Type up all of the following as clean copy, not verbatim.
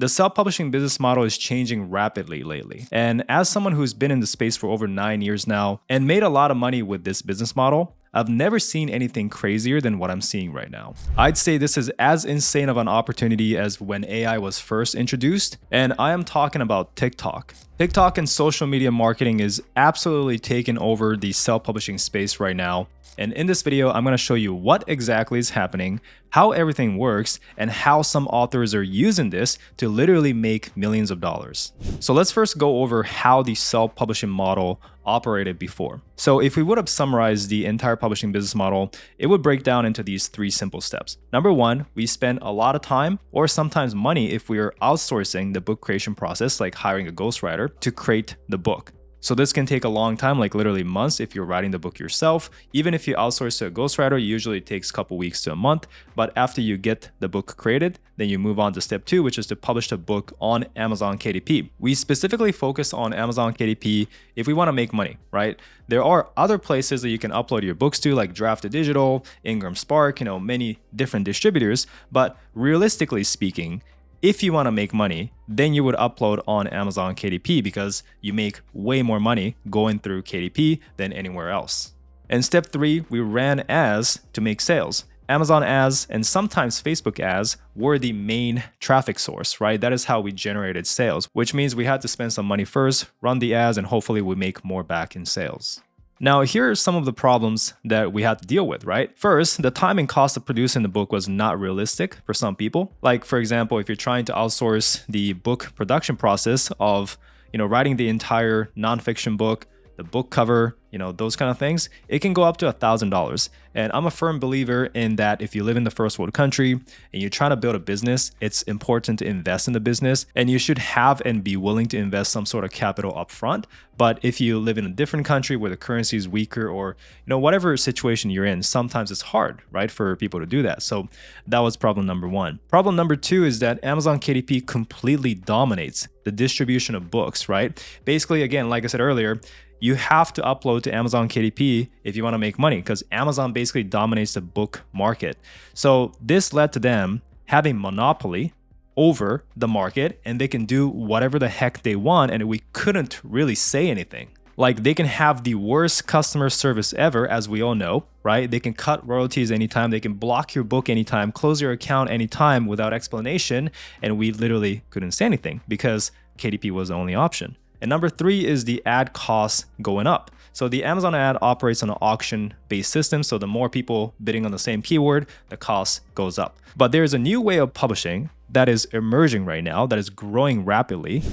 The self-publishing business model is changing rapidly lately. And as someone who's been in the space for over 9 years now and made a lot of money with this business model, I've never seen anything crazier than what I'm seeing right now. I'd say this is as insane of an opportunity as when AI was first introduced, and I am talking about TikTok. TikTok and social media marketing is absolutely taking over the self-publishing space right now. And in this video, I'm going to show you what exactly is happening, how everything works, and how some authors are using this to literally make millions of dollars. So let's first go over how the self-publishing model operated before. So if we would have summarized the entire publishing business model, it would break down into these 3 simple steps. Number 1, we spend a lot of time or sometimes money if we are outsourcing the book creation process, like hiring a ghostwriter to create the book. So this can take a long time, like literally months if you're writing the book yourself. Even if you outsource to a ghostwriter, usually it takes a couple weeks to a month. But after you get the book created, then you move on to step 2, which is to publish the book on Amazon KDP. We specifically focus on Amazon KDP if we want to make money, right? There are other places that you can upload your books to, like Draft2Digital, Ingram Spark, many different distributors. But realistically speaking, if you want to make money, then you would upload on Amazon KDP because you make way more money going through KDP than anywhere else. And step 3, we ran ads to make sales. Amazon ads and sometimes Facebook ads were the main traffic source, right? That is how we generated sales, which means we had to spend some money first, run the ads, and hopefully we make more back in sales. Now, here are some of the problems that we had to deal with, right? First, the time and cost of producing the book was not realistic for some people. Like, for example, if you're trying to outsource the book production process of, writing the entire nonfiction book, the book cover, those kind of things, it can go up to $1,000. And I'm a firm believer in that if you live in the first world country and you're trying to build a business, it's important to invest in the business and you should have and be willing to invest some sort of capital up front. But if you live in a different country where the currency is weaker or, whatever situation you're in, sometimes it's hard, right, for people to do that. So that was problem number 1. Problem number 2 is that Amazon KDP completely dominates the distribution of books, right? Basically, again, like I said earlier, you have to upload to Amazon KDP if you want to make money because Amazon basically dominates the book market. So this led to them having monopoly over the market and they can do whatever the heck they want and we couldn't really say anything. Like they can have the worst customer service ever, as we all know, right? They can cut royalties anytime, they can block your book anytime, close your account anytime without explanation, and we literally couldn't say anything because KDP was the only option. And number 3 is the ad costs going up. So the Amazon ad operates on an auction-based system. So the more people bidding on the same keyword, the cost goes up. But there's a new way of publishing that is emerging right now, that is growing rapidly,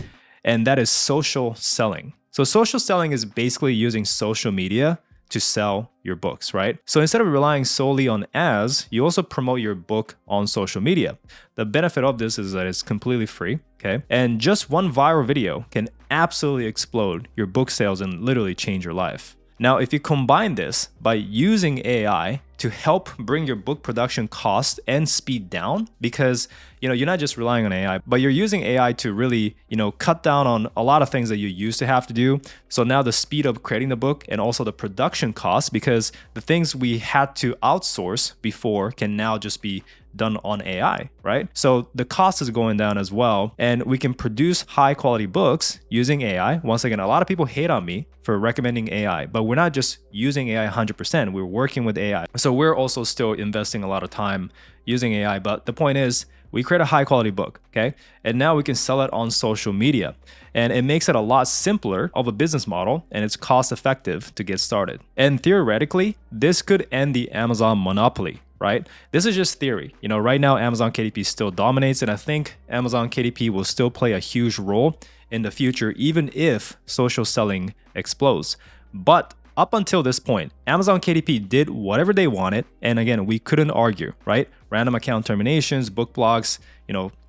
and that is social selling. So social selling is basically using social media to sell your books, right? So instead of relying solely on ads, you also promote your book on social media. The benefit of this is that it's completely free, okay? And just one viral video can absolutely explode your book sales and literally change your life. Now, if you combine this by using AI to help bring your book production cost and speed down, because you're not just relying on AI, but you're using AI to really cut down on a lot of things that you used to have to do. So now the speed of creating the book and also the production cost, because the things we had to outsource before can now just be done on AI, right? So the cost is going down as well, and we can produce high quality books using AI. Once again, a lot of people hate on me for recommending AI, but we're not just using AI 100%, we're working with AI. So we're also still investing a lot of time using AI, but the point is, we create a high quality book, okay? And now we can sell it on social media. And it makes it a lot simpler of a business model and it's cost effective to get started. And theoretically, this could end the Amazon monopoly, right? This is just theory. Right now Amazon KDP still dominates and I think Amazon KDP will still play a huge role in the future even if social selling explodes. But up until this point, Amazon KDP did whatever they wanted. And again, we couldn't argue, right? Random account terminations, book blocks,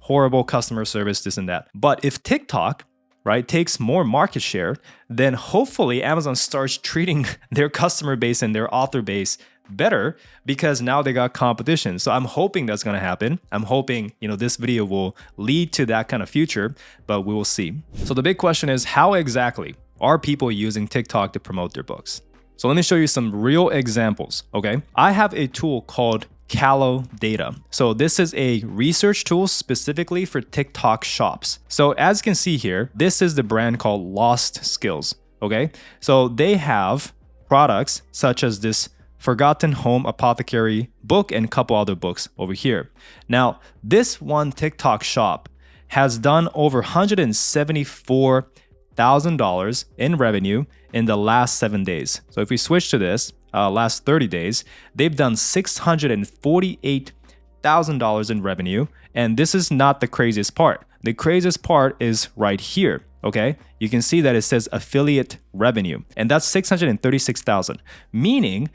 horrible customer service, this and that. But if TikTok, right, takes more market share, then hopefully Amazon starts treating their customer base and their author base better because now they got competition. So I'm hoping that's going to happen. I'm hoping, this video will lead to that kind of future, but we will see. So the big question is, how exactly are people using TikTok to promote their books? So let me show you some real examples, okay? I have a tool called Callow data. So this is a research tool specifically for TikTok shops. So as you can see here, this is the brand called Lost Skills. Okay, so they have products such as this Forgotten Home Apothecary book and a couple other books over here. Now, this one TikTok shop has done over $174,000 in revenue in the last 7 days. So if we switch to this, last 30 days, they've done $648,000 in revenue. And this is not the craziest part. The craziest part is right here. Okay, you can see that it says affiliate revenue, and that's 636,000, meaning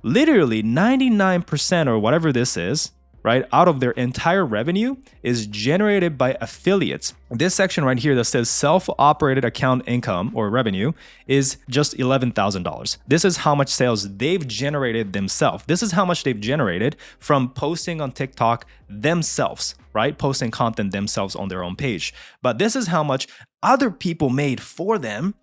literally 99% or whatever this is, right, out of their entire revenue is generated by affiliates. This section right here that says self-operated account income or revenue is just $11,000. This is how much sales they've generated themselves. This is how much they've generated from posting on TikTok themselves, right? Posting content themselves on their own page. But this is how much other people made for them,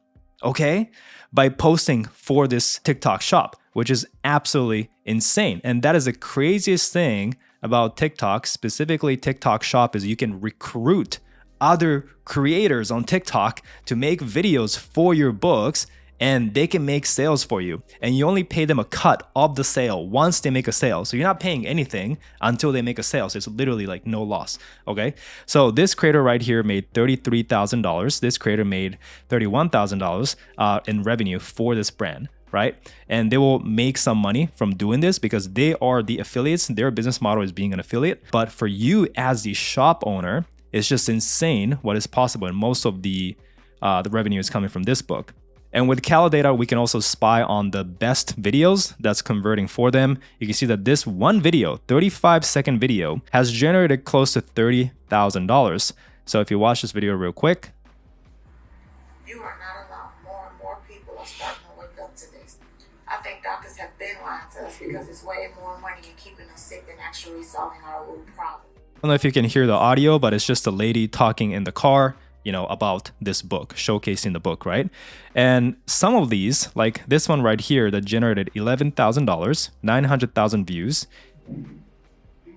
okay, by posting for this TikTok shop, which is absolutely insane. And that is the craziest thing about TikTok, specifically TikTok shop, is you can recruit other creators on TikTok to make videos for your books, and they can make sales for you. And you only pay them a cut of the sale once they make a sale. So you're not paying anything until they make a sale. So it's literally like no loss. Okay. So this creator right here made $33,000. This creator made $31,000 in revenue for this brand. Right? And they will make some money from doing this because they are the affiliates. Their business model is being an affiliate. But for you as the shop owner, it's just insane what is possible. And most of the revenue is coming from this book. And with Callow data, we can also spy on the best videos that's converting for them. You can see that this one video, 35-second video, has generated close to $30,000. So if you watch this video real quick. You are not alone. More and more people are starting to wake up to this. I think doctors have been lying to us because it's way more money in keeping us sick than actually solving our root problem. I don't know if you can hear the audio, but it's just a lady talking in the car, you know, about this book, showcasing the book, right? And some of these, like this one right here that generated $11,000, 900,000 views. You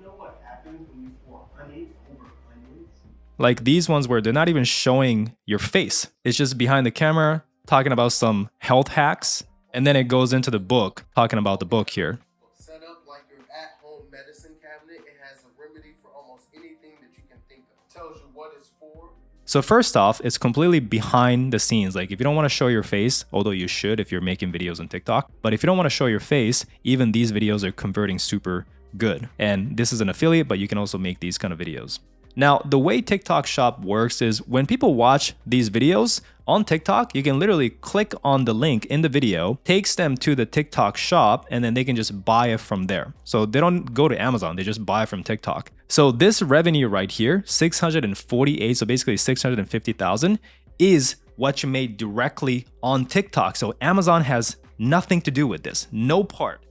know what happens when you pour honey over onions? Like these ones where they're not even showing your face. It's just behind the camera talking about some health hacks. And then it goes into the book, talking about the book here. Set up like your at-home medicine cabinet. It has a remedy for almost anything that you can think of. It tells you what it's for. So first off, it's completely behind the scenes. Like if you don't want to show your face, although you should if you're making videos on TikTok, but if you don't want to show your face, even these videos are converting super good. And this is an affiliate, but you can also make these kind of videos. Now, the way TikTok Shop works is when people watch these videos on TikTok, you can literally click on the link in the video, takes them to the TikTok Shop, and then they can just buy it from there. So they don't go to Amazon, they just buy from TikTok. So this revenue right here, 648, so basically 650,000, is what you made directly on TikTok. So Amazon has nothing to do with this, no part.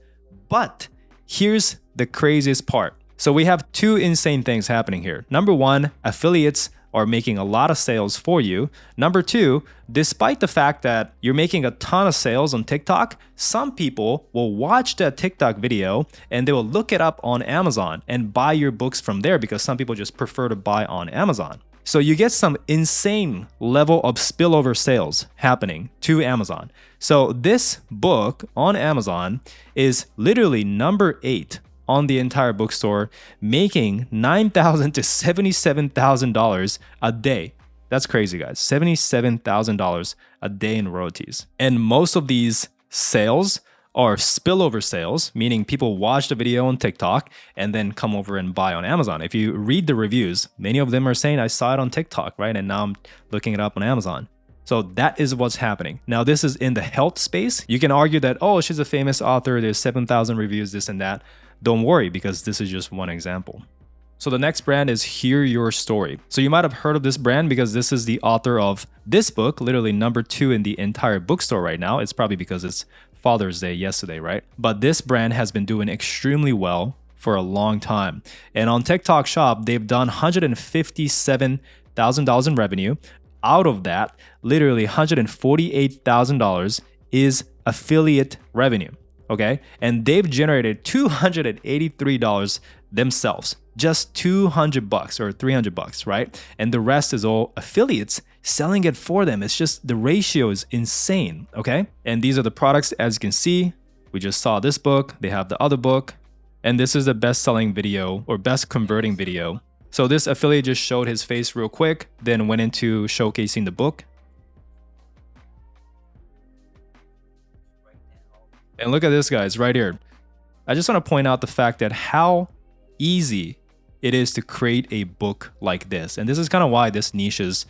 But here's the craziest part. So we have two insane things happening here. Number one, affiliates are making a lot of sales for you. Number two, despite the fact that you're making a ton of sales on TikTok, some people will watch that TikTok video and they will look it up on Amazon and buy your books from there because some people just prefer to buy on Amazon. So you get some insane level of spillover sales happening to Amazon. So this book on Amazon is literally number 8 on the entire bookstore, making $9,000 to $77,000 a day. That's crazy, guys. $77,000 a day in royalties. And most of these sales are spillover sales, meaning people watch the video on TikTok and then come over and buy on Amazon. If you read the reviews, many of them are saying, I saw it on TikTok, right? And now I'm looking it up on Amazon. So that is what's happening. Now, this is in the health space. You can argue that, oh, she's a famous author. There's 7,000 reviews, this and that. Don't worry, because this is just one example. So the next brand is Hear Your Story. So you might have heard of this brand because this is the author of this book, literally number 2 in the entire bookstore right now. It's probably because it's Father's Day yesterday, right? But this brand has been doing extremely well for a long time. And on TikTok Shop, they've done $157,000 in revenue. Out of that, literally $148,000 is affiliate revenue. okay? And they've generated $283 themselves. Just 200 bucks or 300 bucks, right? And the rest is all affiliates selling it for them. It's just the ratio is insane, okay? And these are the products. As you can see, we just saw this book. They have the other book. And this is the best-selling video or best converting video. So this affiliate just showed his face real quick, then went into showcasing the book. And look at this, guys, right here. I just want to point out the fact that how easy it is to create a book like this. And this is kind of why this niche is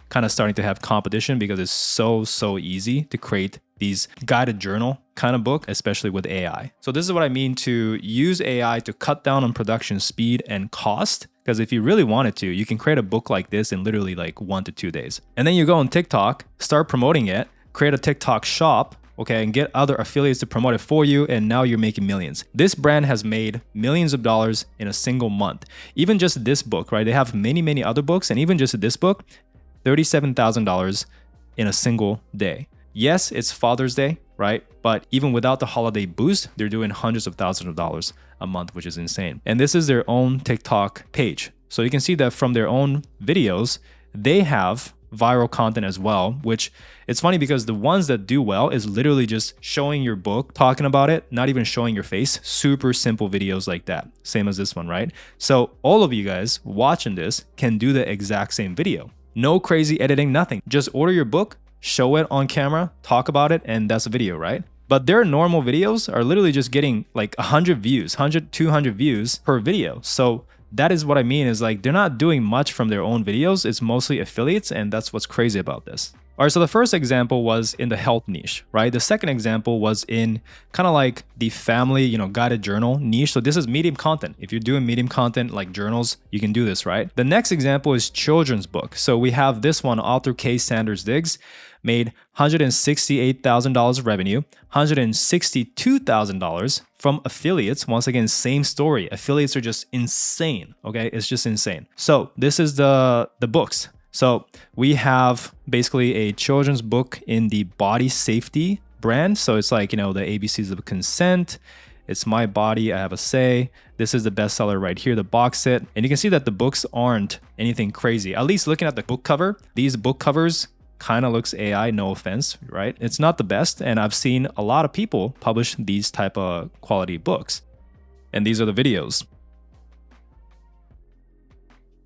kind of starting to have competition, because it's so easy to create these guided journal kind of book, especially with AI. So this is what I mean to use AI to cut down on production speed and cost. Because if you really wanted to, you can create a book like this in literally like 1 to 2 days. And then you go on TikTok, start promoting it, create a TikTok shop, okay, and get other affiliates to promote it for you, and now you're making millions. This brand has made millions of dollars in a single month. Even just this book, right? They have many other books, and even just this book, $37,000 in a single day. Yes, it's Father's Day, right? But even without the holiday boost, they're doing hundreds of thousands of dollars a month, which is insane. And this is their own TikTok page. So you can see that from their own videos, they have viral content as well, which it's funny because the ones that do well is literally just showing your book, talking about it, not even showing your face. Super simple videos like that. Same as this one, right? So all of you guys watching this can do the exact same video. No crazy editing, nothing. Just order your book, show it on camera, talk about it, and that's a video, right? But their normal videos are literally just getting like 100 views, 100, 200 views per video. So that is what I mean is like they're not doing much from their own videos. It's mostly affiliates, and that's what's crazy about this. All right, so the first example was in the health niche, right? The second example was in kind of like the family, guided journal niche. So this is medium content. If you're doing medium content like journals, you can do this, right? The next example is children's book. So we have this one, author K. Sanders Diggs, made $168,000 revenue, $162,000 from affiliates. Once again, same story. Affiliates are just insane, okay? It's just insane. So this is the books. So we have basically a children's book in the body safety brand. So it's like, the ABCs of consent. It's my body, I have a say. This is the bestseller right here, the box set. And you can see that the books aren't anything crazy. At least looking at the book cover, these book covers kind of looks AI, no offense, right? It's not the best. And I've seen a lot of people publish these type of quality books. And these are the videos.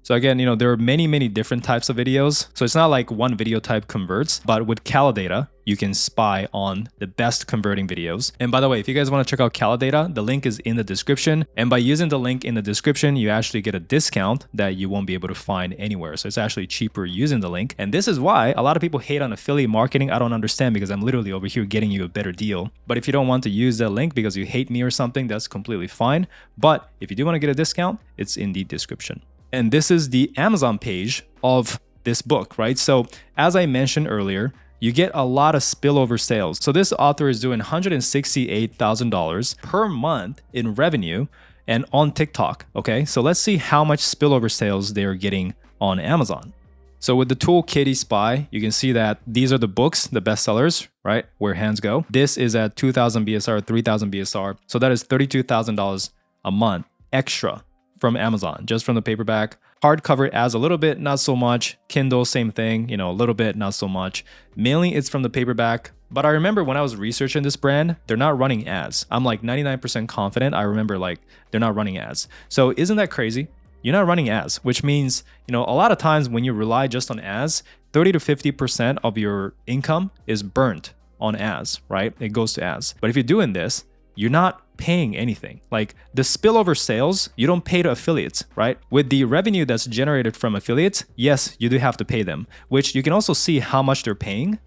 So again, there are many different types of videos. So it's not like one video type converts, but with Calidata, you can spy on the best converting videos. And by the way, if you guys want to check out Calidata, the link is in the description. And by using the link in the description, you actually get a discount that you won't be able to find anywhere. So it's actually cheaper using the link. And this is why a lot of people hate on affiliate marketing. I don't understand, because I'm literally over here getting you a better deal. But if you don't want to use that link because you hate me or something, that's completely fine. But if you do want to get a discount, it's in the description. And this is the Amazon page of this book, right? So as I mentioned earlier, you get a lot of spillover sales. So this author is doing $168,000 per month in revenue and on TikTok, okay? So let's see how much spillover sales they are getting on Amazon. So with the tool Kitty Spy, you can see that these are the books, the bestsellers, right? Where hands go. This is at 2,000 BSR, 3,000 BSR. So that is $32,000 a month extra from Amazon, just from the paperback. Hardcover adds a little bit, not so much. Kindle, same thing, a little bit, not so much. Mainly it's from the paperback. But I remember when I was researching this brand, they're not running ads. I'm like 99% confident. I remember like they're not running ads. So isn't that crazy? You're not running ads, which means, a lot of times when you rely just on ads, 30 to 50% of your income is burnt on ads, right? It goes to ads. But if you're doing this, you're not paying anything. Like the spillover sales, you don't pay to affiliates, right? With the revenue that's generated from affiliates, yes, you do have to pay them, which you can also see how much they're paying.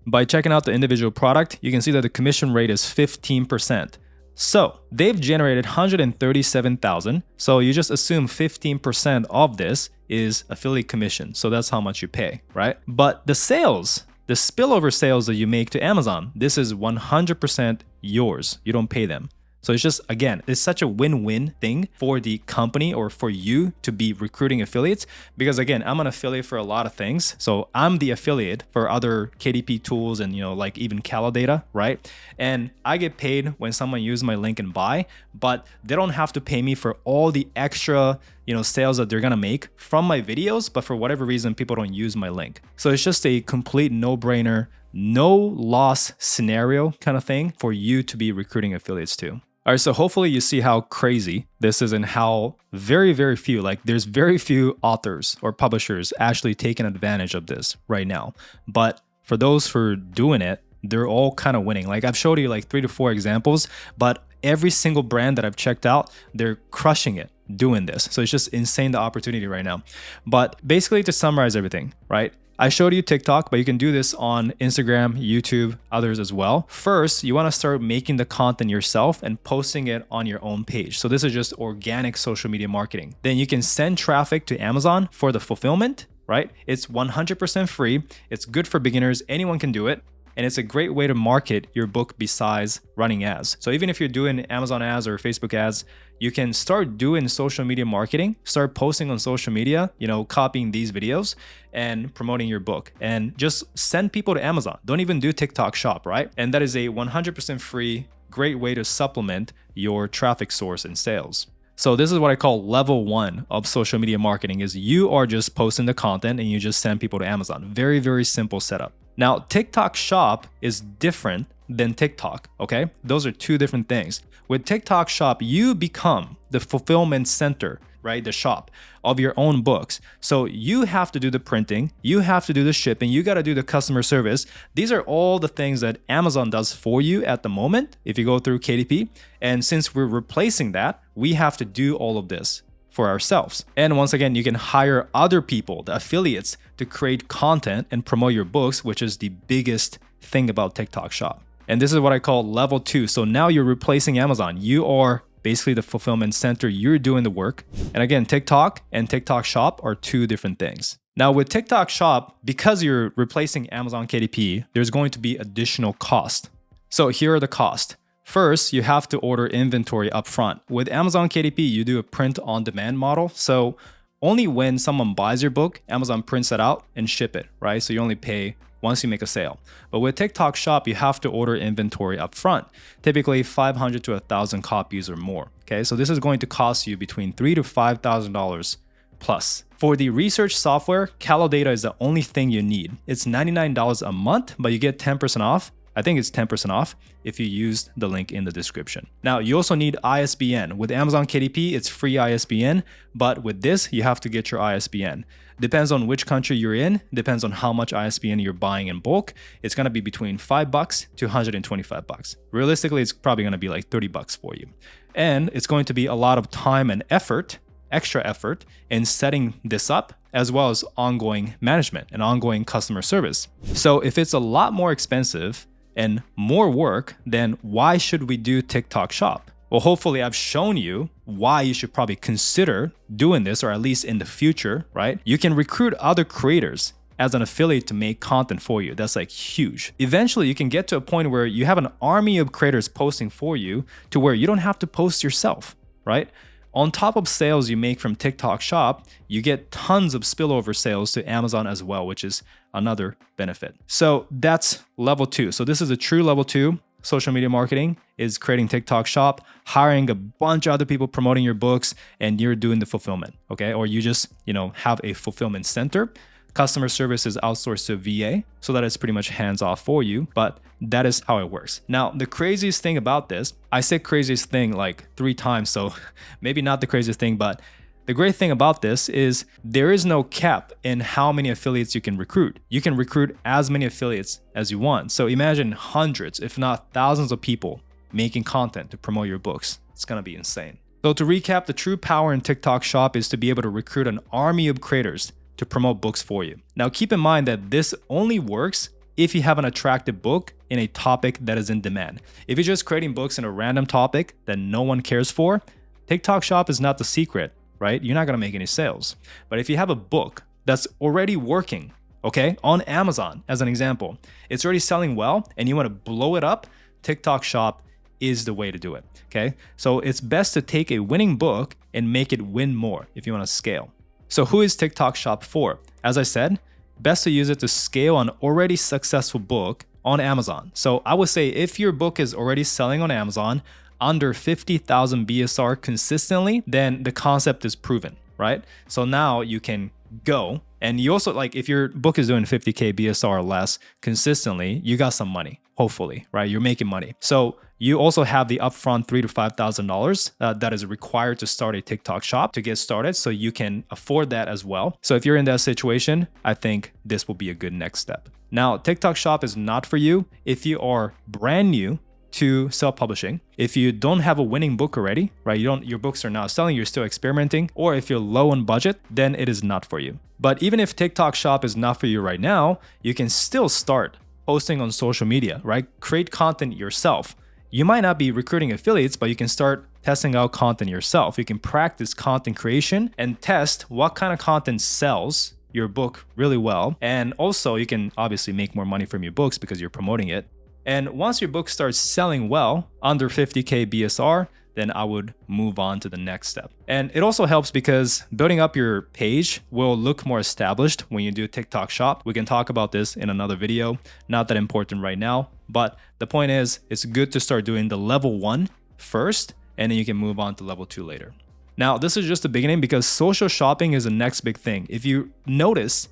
By checking out the individual product, you can see that the commission rate is 15%. So they've generated $137,000. So you just assume 15% of this is affiliate commission. So that's how much you pay, right? But the sales, the spillover sales that you make to Amazon, this is 100% yours. You don't pay them. So it's just, again, it's such a win-win thing for the company or for you to be recruiting affiliates, because again, I'm an affiliate for a lot of things. So I'm the affiliate for other KDP tools and, like even Calidata, right? And I get paid when someone uses my link and buy, but they don't have to pay me for all the extra sales that they're gonna make from my videos, but for whatever reason, people don't use my link. So it's just a complete no-brainer, no loss scenario kind of thing for you to be recruiting affiliates to. All right, so hopefully you see how crazy this is and how very, very few, like there's very few authors or publishers actually taking advantage of this right now. But for those who are doing it, they're all kind of winning. Like I've showed you like 3 to 4 examples, but every single brand that I've checked out, they're crushing it doing this. So it's just insane, the opportunity right now. But basically to summarize everything, right? I showed you TikTok, but you can do this on Instagram, YouTube, others as well. First, you want to start making the content yourself and posting it on your own page. So this is just organic social media marketing. Then you can send traffic to Amazon for the fulfillment, right? It's 100% free. It's good for beginners. Anyone can do it. And it's a great way to market your book besides running ads. So even if you're doing Amazon ads or Facebook ads, you can start doing social media marketing, start posting on social media, copying these videos and promoting your book, and just send people to Amazon. Don't even do TikTok shop, right? And that is a 100% free, great way to supplement your traffic source and sales. So this is what I call level 1 of social media marketing, is you are just posting the content and you just send people to Amazon. Very, very simple setup. Now, TikTok shop is different than TikTok, okay? Those are two different things. With TikTok shop, you become the fulfillment center, right? The shop of your own books. So you have to do the printing, you have to do the shipping, you got to do the customer service. These are all the things that Amazon does for you at the moment if you go through KDP. And since we're replacing that, we have to do all of this for ourselves. And once again, you can hire other people, the affiliates, to create content and promote your books, which is the biggest thing about TikTok shop. And this is what I call level 2. So now you're replacing Amazon. You are basically the fulfillment center. You're doing the work. And again, TikTok and TikTok shop are two different things. Now with TikTok shop, because you're replacing Amazon KDP, there's going to be additional cost. So here are the costs. First, you have to order inventory upfront. With Amazon KDP, you do a print on demand model. So only when someone buys your book, Amazon prints it out and ship it, right? So you only pay once you make a sale. But with TikTok shop, you have to order inventory upfront, typically 500 to 1,000 copies or more. Okay, so this is going to cost you between $3,000 to $5,000 plus. For the research software, Calidata is the only thing you need. It's $99 a month, but you get 10% off. I think it's 10% off if you use the link in the description. Now, you also need ISBN. With Amazon KDP, it's free ISBN, but with this, you have to get your ISBN. Depends on which country you're in, depends on how much ISBN you're buying in bulk. It's gonna be between $5 to $125. Realistically, it's probably gonna be like $30 for you. And it's going to be a lot of time and effort, extra effort in setting this up, as well as ongoing management and ongoing customer service. So if it's a lot more expensive and more work, then why should we do TikTok shop? Well, hopefully I've shown you why you should probably consider doing this, or at least in the future, right? You can recruit other creators as an affiliate to make content for you. That's like huge. Eventually you can get to a point where you have an army of creators posting for you to where you don't have to post yourself, right? On top of sales you make from TikTok shop, you get tons of spillover sales to Amazon as well, which is another benefit. So that's level 2. So this is a true level 2. Social media marketing is creating TikTok shop, hiring a bunch of other people promoting your books, and you're doing the fulfillment, okay? Or you just, have a fulfillment center. Customer service is outsourced to VA, so that is pretty much hands-off for you, but that is how it works. Now, the craziest thing about this, I said craziest thing like 3 times, so maybe not the craziest thing, but the great thing about this is there is no cap in how many affiliates you can recruit. You can recruit as many affiliates as you want. So imagine hundreds, if not thousands of people making content to promote your books. It's gonna be insane. So to recap, the true power in TikTok shop is to be able to recruit an army of creators to promote books for you. Now keep in mind that this only works if you have an attractive book in a topic that is in demand. If you're just creating books in a random topic that no one cares for, TikTok shop is not the secret, right? You're not gonna make any sales. But if you have a book that's already working, okay, on Amazon as an example, it's already selling well and you wanna blow it up, TikTok shop is the way to do it. Okay. So it's best to take a winning book and make it win more if you want to scale. So who is TikTok Shop for? As I said, best to use it to scale an already successful book on Amazon. So I would say if your book is already selling on Amazon under 50,000 BSR consistently, then the concept is proven, right? So now you can go, and you also, like, if your book is doing 50K BSR or less consistently, you got some money, hopefully, right? You're making money. So you also have the upfront $3,000 to $5,000 that is required to start a TikTok shop to get started, so you can afford that as well. So if you're in that situation, I think this will be a good next step. Now, TikTok shop is not for you if you are brand new to self-publishing. If you don't have a winning book already, right? Your books are not selling, you're still experimenting, or if you're low on budget, then it is not for you. But even if TikTok shop is not for you right now, you can still start posting on social media, right? Create content yourself. You might not be recruiting affiliates, but you can start testing out content yourself. You can practice content creation and test what kind of content sells your book really well. And also you can obviously make more money from your books because you're promoting it. And once your book starts selling well, under 50K BSR, then I would move on to the next step. And it also helps because building up your page will look more established when you do TikTok shop. We can talk about this in another video, not that important right now, but the point is it's good to start doing the level 1 first, and then you can move on to level 2 later. Now, this is just the beginning because social shopping is the next big thing. If you notice,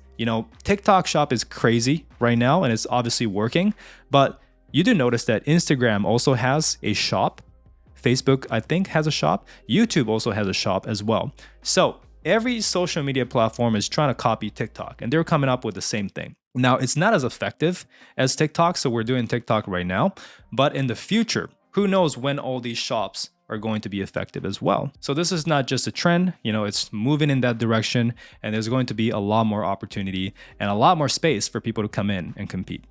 TikTok shop is crazy right now and it's obviously working, but you do notice that Instagram also has a shop. Facebook, I think, has a shop. YouTube also has a shop as well. So every social media platform is trying to copy TikTok, and they're coming up with the same thing. Now, it's not as effective as TikTok, so we're doing TikTok right now. But in the future, who knows when all these shops are going to be effective as well. So this is not just a trend, it's moving in that direction, and there's going to be a lot more opportunity and a lot more space for people to come in and compete.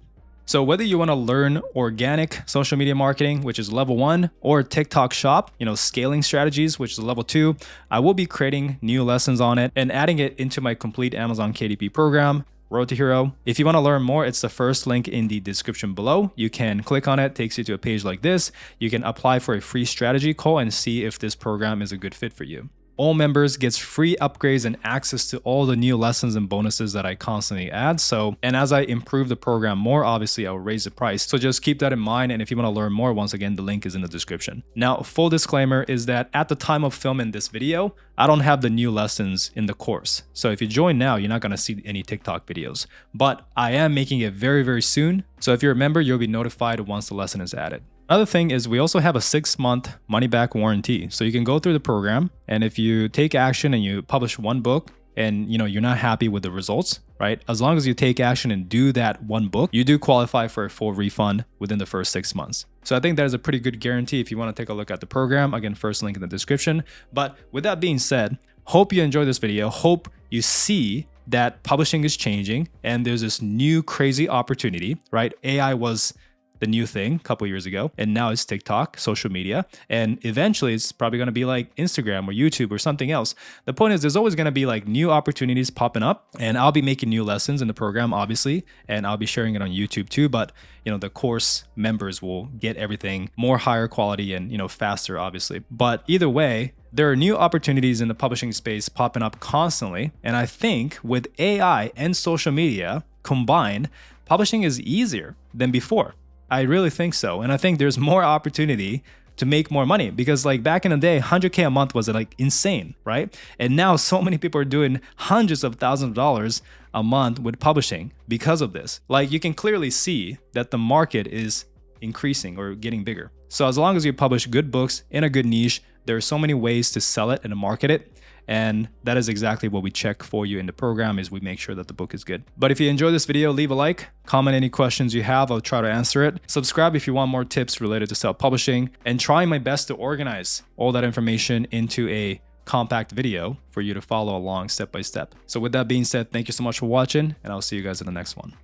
So whether you want to learn organic social media marketing, which is level 1, or TikTok shop, scaling strategies, which is level 2, I will be creating new lessons on it and adding it into my complete Amazon KDP program, Road to Hero. If you want to learn more, it's the first link in the description below. You can click on it, takes you to a page like this. You can apply for a free strategy call and see if this program is a good fit for you. All members gets free upgrades and access to all the new lessons and bonuses that I constantly add. And as I improve the program more, obviously I'll raise the price. So just keep that in mind. And if you want to learn more, once again, the link is in the description. Now, full disclaimer is that at the time of filming this video, I don't have the new lessons in the course. So if you join now, you're not going to see any TikTok videos, but I am making it very, very soon. So if you're a member, you'll be notified once the lesson is added. Another thing is we also have a 6-month money-back warranty. So you can go through the program, and if you take action and you publish one book and you're not happy with the results, right? As long as you take action and do that one book, you do qualify for a full refund within the first 6 months. So I think that is a pretty good guarantee if you want to take a look at the program. Again, first link in the description. But with that being said, hope you enjoyed this video. Hope you see that publishing is changing and there's this new crazy opportunity, right? AI was the new thing a couple years ago, and now it's TikTok, social media, and eventually it's probably going to be like Instagram or YouTube or something else. The point is there's always going to be like new opportunities popping up, and I'll be making new lessons in the program, obviously, and I'll be sharing it on YouTube too, but the course members will get everything more higher quality and faster, obviously. But either way, there are new opportunities in the publishing space popping up constantly, and I think with AI and social media combined, publishing is easier than before. I really think so. And I think there's more opportunity to make more money because like back in the day, 100K a month was like insane, right? And now so many people are doing hundreds of thousands of dollars a month with publishing because of this. Like you can clearly see that the market is increasing or getting bigger. So as long as you publish good books in a good niche, there are so many ways to sell it and to market it. And that is exactly what we check for you in the program, is we make sure that the book is good. But if you enjoyed this video, leave a like, comment any questions you have, I'll try to answer it. Subscribe if you want more tips related to self-publishing, and try my best to organize all that information into a compact video for you to follow along step by step. So with that being said, thank you so much for watching, and I'll see you guys in the next one.